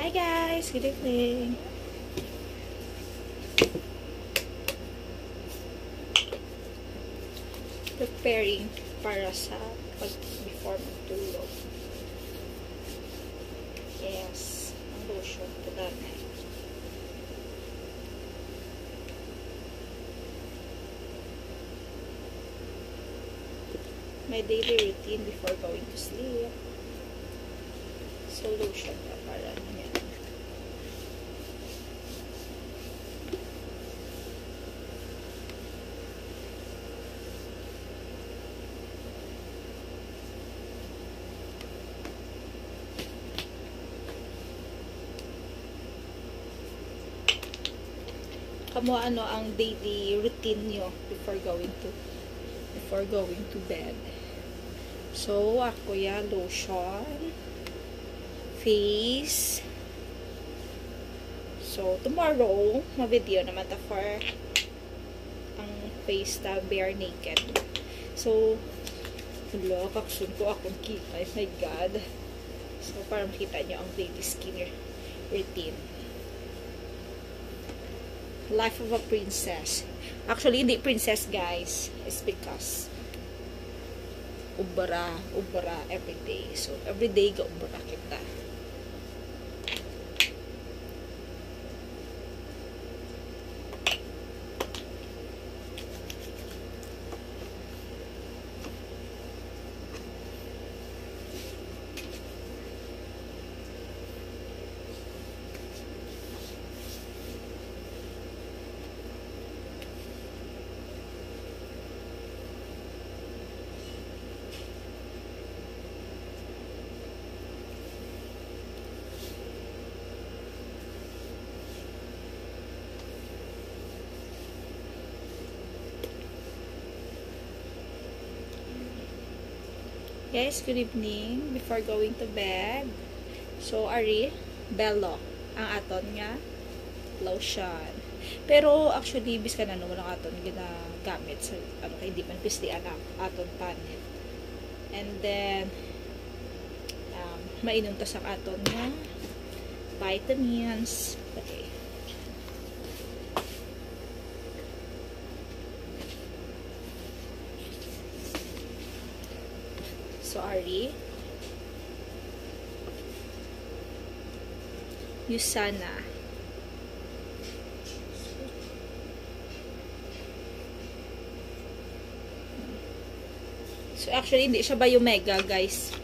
Hi guys! Good evening! Preparing para sa before matulog. Yes, ang lotion ko dami. My daily routine before going to sleep. So lotion na para yan. Kamo ano ang daily routine nyo before going to bed. So ako yan, lotion, face. So tomorrow ma-video naman ta for ang face ta bare naked. So wala, kaksun ko akong kita. Oh my god. So para makita nyo ang daily skin routine. Life of a princess. Actually, hindi princess, guys. It's because ubara everyday. So, everyday ga ubara kita. Guys, good evening. Before going to bed, so ari bello ang aton nga lotion. Pero actually bis kana no walang aton ginagamit sa ano kay di man pisti anak aton panit. And then mainom ta sa aton nga vitamins. Okay. So, ari Usana. So, actually, hindi siya Biomega, guys.